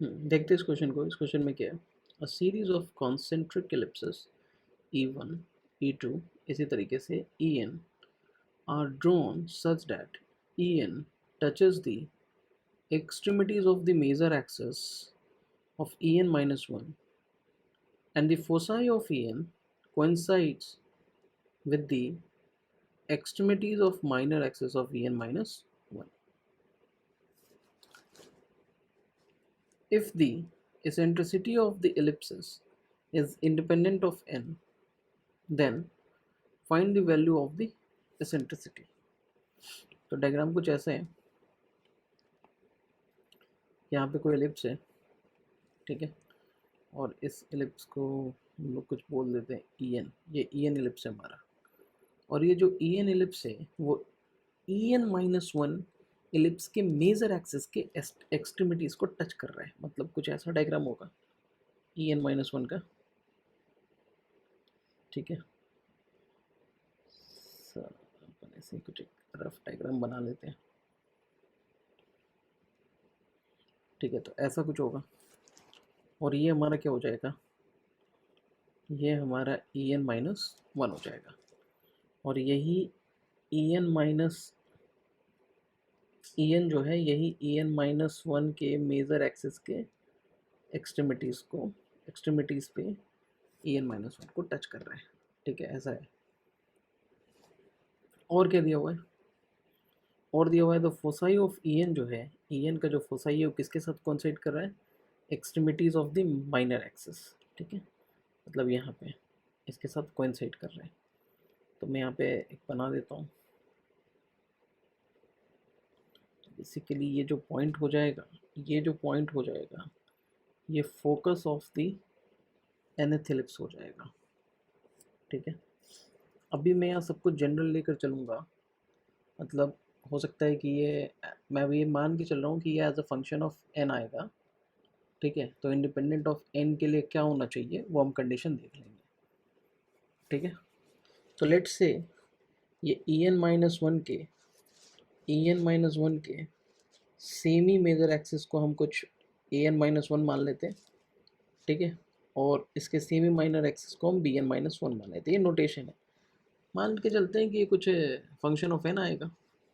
देखते हैं इस क्वेश्चन को। इस क्वेश्चन में क्या है, a series of concentric ellipses E1, E2 इसी तरीके से En are drawn such that En touches the extremities of the major axis of En minus 1 and the foci of En coincides with the extremities of minor axis of En minus 1. If the eccentricity of the ellipsis is independent of n, then find the value of the eccentricity. तो diagram कुछ ऐसा है, यहाँ पे कोई ellipse है, ठीक है, और इस एलिप्स को हम लोग कुछ बोल देते हैं ई एन। ये ई एन एलिप्स है हमारा, और ये जो ई एन एलिप्स है वो E n minus one ellipse के मेजर एक्सिस के एक्सट्रीमिटीज़ को टच कर रहा है। मतलब कुछ ऐसा डायग्राम होगा ई एन माइनस वन का, ठीक है। अपन ऐसे कुछ एक रफ डायग्राम बना लेते हैं, ठीक है। तो ऐसा कुछ होगा, और ये हमारा क्या हो जाएगा, ये हमारा ई एन माइनस वन हो जाएगा, और यही E n minus E n जो है यही ई एन माइनस वन के मेजर एक्सिस के एक्सट्रीमिटीज़ पे ई एन माइनस वन को टच कर रहा है, ठीक है। ऐसा है। और क्या दिया हुआ है, और दिया हुआ है the foci of E n जो है, ई एन का जो फोसाई है वो किसके साथ कॉन्साइड कर रहा है, extremities of the minor axis, ठीक है। मतलब यहाँ पे इसके साथ कोइंसाइड कर रहा है। तो मैं यहाँ पे एक बना देता हूँ। बेसिकली ये जो पॉइंट हो जाएगा, ये जो पॉइंट हो जाएगा, ये focus of the nth ellipse हो जाएगा, ठीक है। अभी मैं यहाँ सब कुछ जनरल लेकर चलूँगा, मतलब हो सकता है कि ये मैं ये मान के चल रहा हूँ कि ये as a function of n आएगा, ठीक है। तो इंडिपेंडेंट ऑफ n के लिए क्या होना चाहिए वो हम कंडीशन देख लेंगे, ठीक है। तो लेट्स से ये ई एन माइनस वन के सेमी मेजर एक्सिस को हम कुछ ए एन माइनस वन मान लेते हैं, ठीक है, और इसके सेमी माइनर एक्सिस को हम बी एन माइनस वन मान लेते हैं। ये नोटेशन है, मान के चलते हैं कि ये कुछ फंक्शन ऑफ एन आएगा,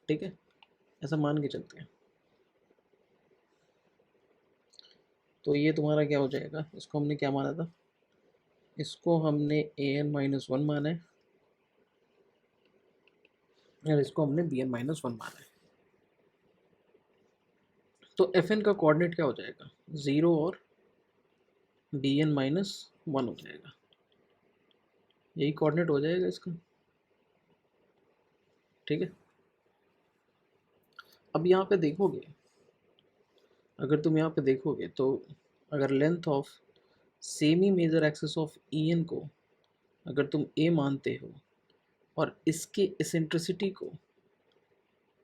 ठीक है, ऐसा मान के चलते हैं। तो ये तुम्हारा क्या हो जाएगा, इसको हमने क्या माना था, इसको हमने ए एन माइनस वन माना है, और इसको हमने बी एन माइनस वन माना है। तो एफ एन का कोऑर्डिनेट क्या हो जाएगा, ज़ीरो और बी एन माइनस वन हो जाएगा, यही कोऑर्डिनेट हो जाएगा इसका, ठीक है। अब यहाँ पे देखोगे, अगर तुम यहाँ पे देखोगे तो अगर length of semi major axis of E n को अगर तुम ए मानते हो, और इसके इसेंट्रिसिटी को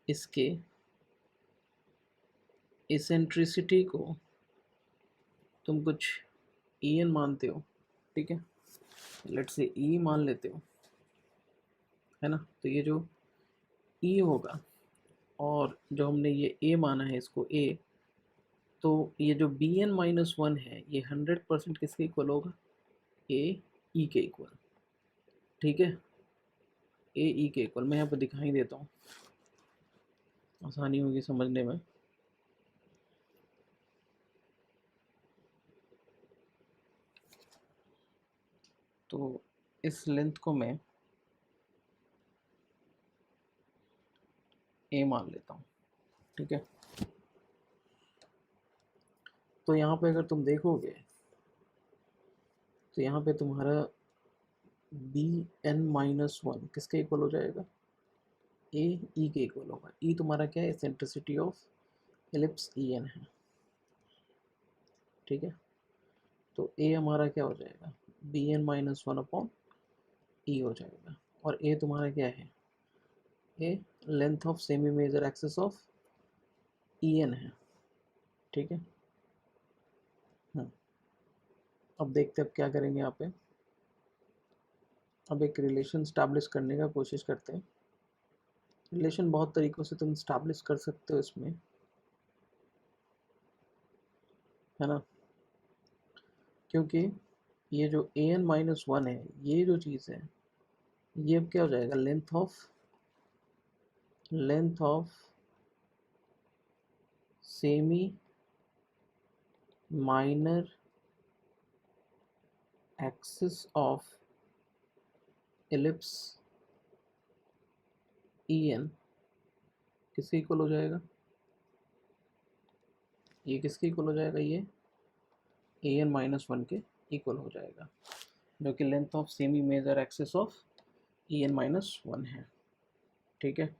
इसके इसेंट्रिसिटी को तुम कुछ ई एन मानते हो, ठीक है, लेट से ई मान लेते हो, है ना। तो ये जो ई होगा, और जो हमने ये ए माना है इसको ए, तो ये जो बी एन माइनस वन है ये 100% किसके इक्वल होगा, ए ई के इक्वल, ठीक है, ए ई के इक्वल। मैं यहाँ पर दिखाई देता हूँ, आसानी होगी समझने में। तो इस लेंथ को मैं ए मान लेता हूँ, ठीक है। तो यहाँ पे अगर तुम देखोगे तो यहाँ पे तुम्हारा बी एन माइनस वन किसके इक्वल हो जाएगा, ए ई के इक्वल होगा। ई तुम्हारा क्या है, eccentricity of ellipse E N है, ठीक है। तो ए हमारा क्या हो जाएगा, B N minus one upon E हो जाएगा, और ए तुम्हारा क्या है, A length of semi major axis of E N है, ठीक है। अब देखते हैं अब क्या करेंगे यहाँ पे। अब एक रिलेशन स्टैब्लिश करने का कोशिश करते हैं। रिलेशन बहुत तरीक़ों से तुम स्टैब्लिश कर सकते हो इसमें। है ना, क्योंकि ये जो ए एन माइनस वन है, ये जो चीज़ है, ये अब क्या हो जाएगा, length of semi minor axis of ellipse E n किसके इक्वल हो जाएगा, ये किसके इक्वल हो जाएगा, ये ए एन माइनस वन के इक्वल हो जाएगा, जो कि length of semi major axis of E n minus one है। ठीक है,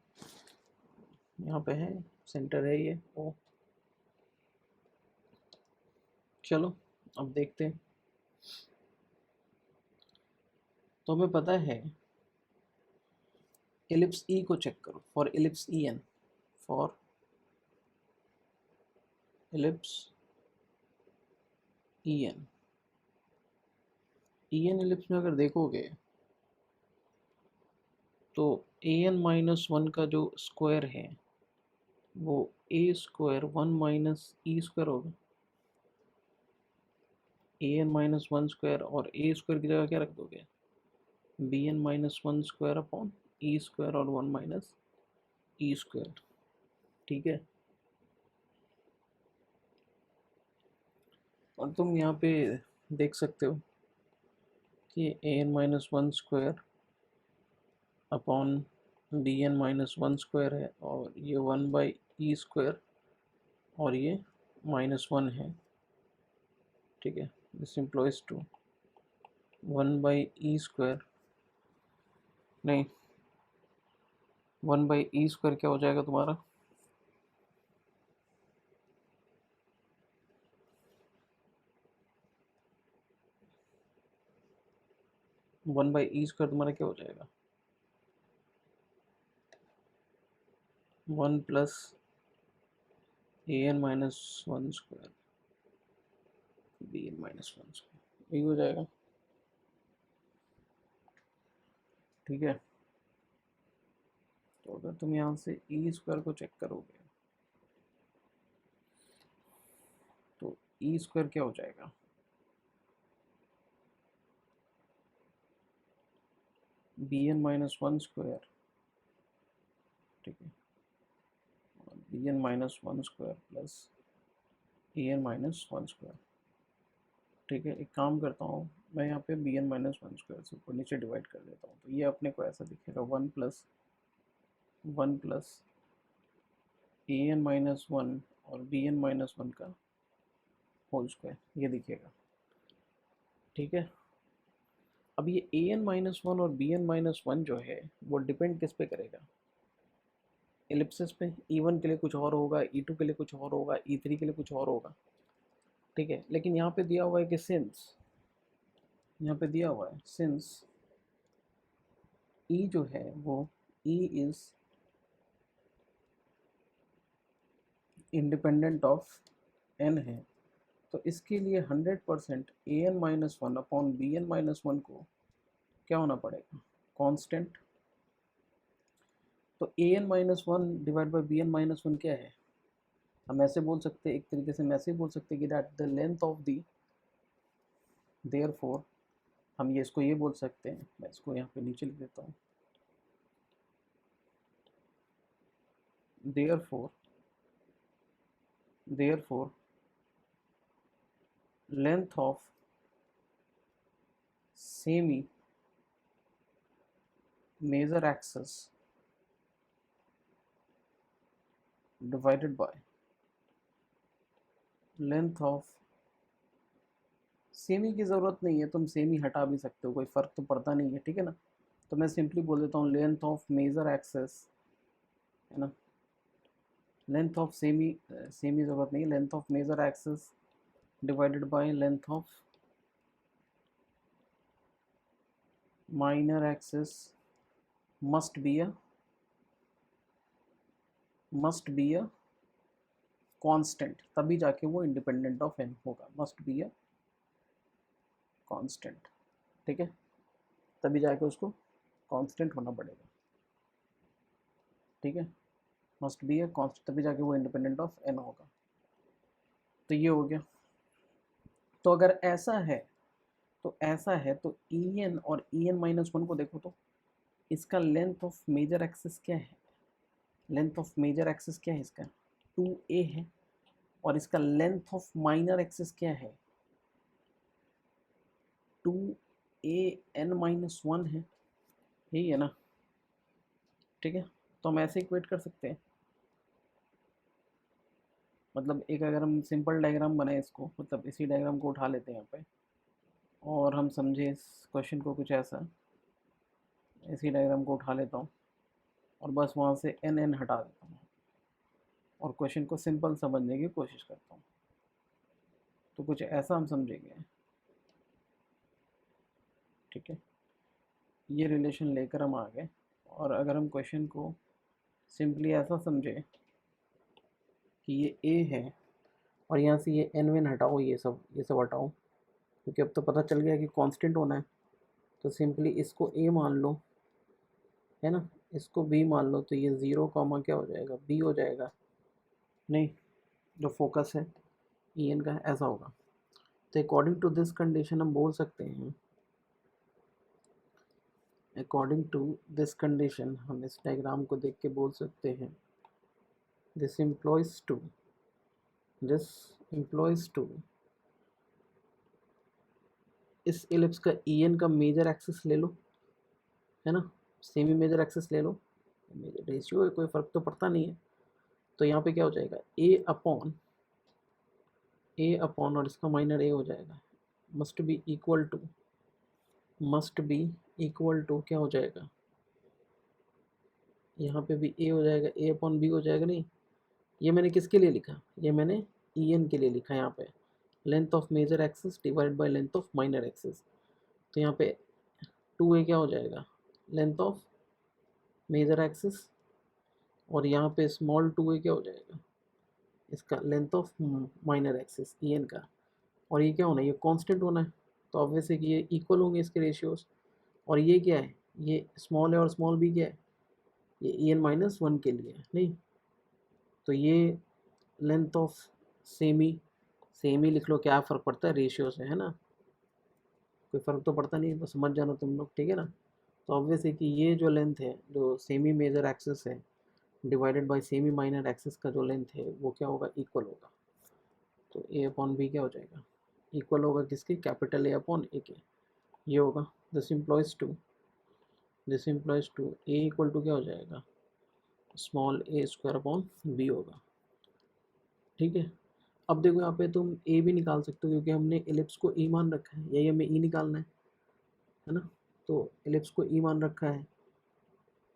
यहाँ पे है, सेंटर है ये ओ। चलो अब देखते हैं। तो हमें पता है, एलिप्स ई को चेक करो, for ellipse E n, for ellipse E n, E n ellipse में अगर देखोगे तो ए एन माइनस वन का जो स्क्वायर है वो A square one minus E square होगा, A N minus one square, और ए स्क्वायर की जगह क्या रख दोगे, B N minus one square upon E square और वन माइनस ई स्क्वायर। ठीक है, और तुम यहाँ पे देख सकते हो कि A N minus one square upon B N minus one square है, और ये वन बाई ई स्क्वायर, और ये माइनस वन है। ठीक है, this implies to one by E square, नहीं, वन बाई ई स्क्वायर क्या हो जाएगा तुम्हारा, वन बाई ई स्क्वायर तुम्हारा क्या हो जाएगा, one plus A N minus one square B N minus one square, यही हो जाएगा। ठीक है, तो अगर तुम यहाँ से ई स्क्वायर को चेक करोगे तो ई स्क्वायर क्या हो जाएगा, B N minus one square, ठीक है, B N minus one square plus A N minus one square. ठीक है, एक काम करता हूँ, मैं यहाँ पे B N minus one square से ऊपर नीचे डिवाइड कर देता हूँ, तो ये अपने को ऐसा दिखेगा, one plus A N minus one और बी एन माइनस वन का होल स्क्वायर, ये दिखेगा। ठीक है, अब ये ए एन माइनस वन और बी एन माइनस वन जो है वो डिपेंड किस पे करेगा, एलिप्सिस पे। ई वन के लिए कुछ और होगा, ई टू के लिए कुछ और होगा, ई थ्री के लिए कुछ और होगा। ठीक है, लेकिन यहाँ पे दिया हुआ है कि सिंस, यहाँ पे दिया हुआ है सिंस ई जो है वो E is independent of N है, तो इसके लिए 100% A N minus one upon B N minus one को क्या होना पड़ेगा, कांस्टेंट। तो A N minus one divide by B N minus one क्या है, हम ऐसे बोल सकते हैं, एक तरीके से हम ऐसे बोल सकते हैं कि that the length of the, therefore हम ये इसको ये बोल सकते हैं, मैं इसको यहाँ पे नीचे लिख देता हूँ, therefore length of semi major axis divided by length of, semi की ज़रूरत नहीं है, तुम सेमी हटा भी सकते हो, कोई फ़र्क तो पड़ता नहीं है। ठीक है ना, तो मैं सिंपली बोल देता हूँ लेंथ ऑफ मेजर एक्सेस, है ना, लेंथ ऑफ सेमी, सेमी ज़रूरत नहीं, length of major axis divided by length of minor axis must be a constant, तभी जाके वो इंडिपेंडेंट ऑफ एन होगा, मस्ट बी अ कांस्टेंट। ठीक है, तभी जाके उसको कांस्टेंट होना पड़ेगा। ठीक है, मस्ट बी अ कांस्टेंट, तभी जाके वो इंडिपेंडेंट ऑफ एन होगा। तो ये हो गया। तो अगर ऐसा है तो ई एन और ई एन माइनस वन को देखो तो इसका लेंथ ऑफ मेजर एक्सिस क्या है, लेंथ ऑफ मेजर एक्सिस क्या है इसका 2a है, और इसका लेंथ ऑफ माइनर एक्सिस क्या है 2an माइनस वन है, यही है ना। ठीक है, तो हम ऐसे इक्वेट कर सकते हैं, मतलब एक अगर हम सिंपल डायग्राम बनाए इसको, मतलब इसी डायग्राम को उठा लेते हैं यहाँ पे और हम समझे इस क्वेश्चन को कुछ ऐसा, इसी डायग्राम को उठा लेता हूँ और बस वहाँ से एन एन हटा देता हूँ और क्वेश्चन को सिंपल समझने की कोशिश करता हूँ। तो कुछ ऐसा हम समझेंगे, ठीक है, ये रिलेशन लेकर हम आ गए। और अगर हम क्वेश्चन को सिंपली ऐसा समझे कि ये ए है और यहाँ से ये एन वेन हटाओ, ये सब हटाओ, क्योंकि अब तो पता चल गया कि कांस्टेंट होना है, तो सिंपली इसको ए मान लो, है ना, इसको बी मान लो, तो ये ज़ीरो कॉमा क्या हो जाएगा बी हो जाएगा, नहीं, जो फोकस है ई एन का ऐसा होगा। तो अकॉर्डिंग टू दिस कंडीशन हम बोल सकते हैं, अकॉर्डिंग टू दिस कंडीशन हम इस डायग्राम को देख के बोल सकते हैं दिस इम्प्लॉइज टू इस एलिप्स का ई एन का मेजर एक्सिस ले लो, है ना, सेमी मेजर एक्सिस ले लो, मेजर रेशियो है, कोई फ़र्क तो पड़ता नहीं है। तो यहाँ पे क्या हो जाएगा ए अपॉन और इसका माइनर ए हो जाएगा, मस्ट बी इक्वल टू क्या हो जाएगा, यहाँ पे भी ए हो जाएगा, ए अपॉन बी हो जाएगा। नहीं, ये मैंने किसके लिए लिखा, ये मैंने ई एन के लिए लिखा है यहाँ पे, length of major axis divide by length of minor axis. तो यहाँ पे 2a क्या हो जाएगा लेंथ ऑफ मेजर एक्सिस, और यहाँ पे स्मॉल 2a क्या हो जाएगा इसका length of minor axis E n का। और ये क्या होना है, ये कांस्टेंट होना है, तो ऑब्वियस है कि ये इक्वल होंगे इसके रेशियोज। और ये क्या है, ये स्मॉल है और स्मॉल भी क्या है, ये ई एन माइनस वन के लिए है, नहीं, तो ये लेंथ ऑफ सेमी लिख लो, क्या फ़र्क पड़ता है रेशियो से, है ना, कोई फ़र्क तो पड़ता नहीं है, तो समझ जाना तुम लोग, ठीक है ना। तो ऑब्वियस है कि ये जो लेंथ है जो सेमी मेजर एक्सिस है divided by semi minor axis का जो लेंथ है वो क्या होगा, इक्वल होगा। तो ए अपॉन बी क्या हो जाएगा, इक्वल होगा किसके, capital A upon A k, ये होगा। This implies to a equal to क्या हो जाएगा, small a square upon b होगा। ठीक है, अब देखो यहाँ पे तुम ए भी निकाल सकते हो, क्योंकि हमने एलिप्स को ई मान रखा है, यही हमें ई निकालना है ना, तो एलिप्स को ई मान रखा है।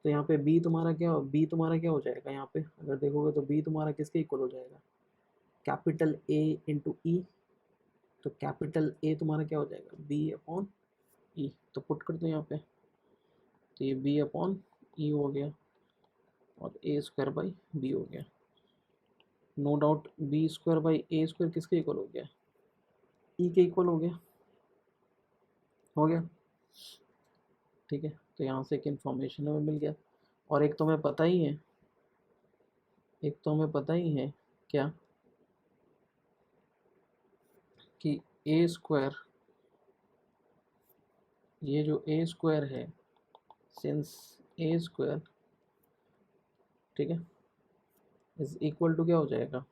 तो यहाँ पे बी तुम्हारा क्या हो जाएगा, यहाँ पे अगर देखोगे तो बी तुम्हारा किसके इक्वल हो जाएगा, कैपिटल ए इंटू ई। तो कैपिटल ए तुम्हारा क्या हो जाएगा, बी अपॉन ई, तो पुट कर दो यहाँ पे, तो ये बी अपॉन ई हो गया और ए स्क्वायर बाई बी हो गया। No doubt b square by a square किसके इक्वल हो गया, ई के इक्वल हो गया। ठीक है, तो यहाँ से एक इन्फॉर्मेशन हमें मिल गया। और एक तो हमें पता ही है, क्या कि ए स्क्वायर, ये जो ए स्क्वायर है, सिंस ए स्क्वायर, ठीक है, इज इक्वल टू क्या हो जाएगा,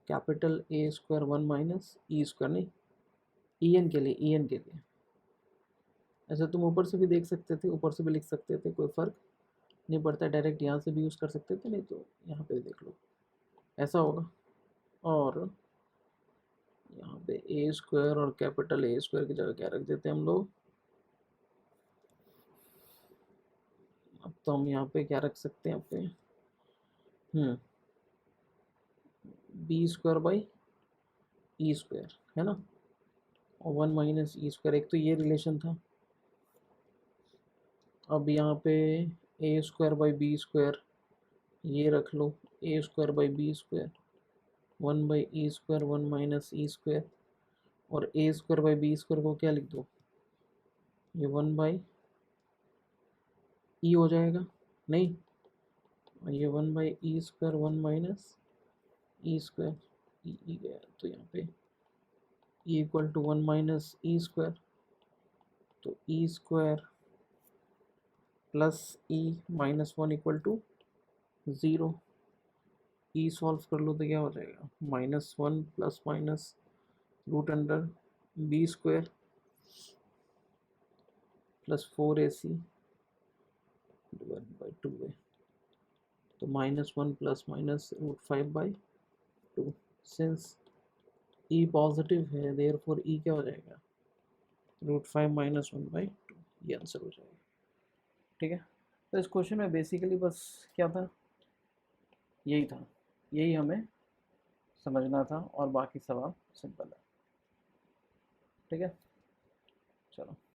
capital A square one minus E square, नहीं, ई एन के लिए ऐसा तुम ऊपर से भी देख सकते थे, ऊपर से भी लिख सकते थे, कोई फ़र्क नहीं पड़ता, डायरेक्ट यहाँ से भी यूज़ कर सकते थे, नहीं तो यहाँ पे देख लो ऐसा होगा। और यहाँ पे ए स्क्वायर और कैपिटल ए स्क्वायर की जगह क्या रख देते हैं हम लोग, अब तो हम यहाँ पे क्या रख सकते हैं, यहाँ पे b square by E square, है ना, और वन माइनस ई स्क्वायर, एक तो ये रिलेशन था। अब यहाँ पे A square by B square ये रख लो, A square by B square one by E square one minus E square, और A square by B square को क्या लिख दो, ये वन बाई ई हो जाएगा, नहीं, और ये one by E square one minus E square, ई गया तो यहाँ पे E equal to 1 minus E square, तो E square plus E minus 1 equal to 0। E solve कर लो तो क्या हो जाएगा, -1 plus minus root under B square plus 4ac divide by 2a, तो -1 plus minus √5/2। Since E positive है therefore E क्या हो जाएगा, √5 माइनस 1/2, ये आंसर हो जाएगा। ठीक है, तो इस क्वेश्चन में बेसिकली बस क्या था, यही था, यही हमें समझना था और बाकी सवाल सिंपल है। ठीक है, चलो।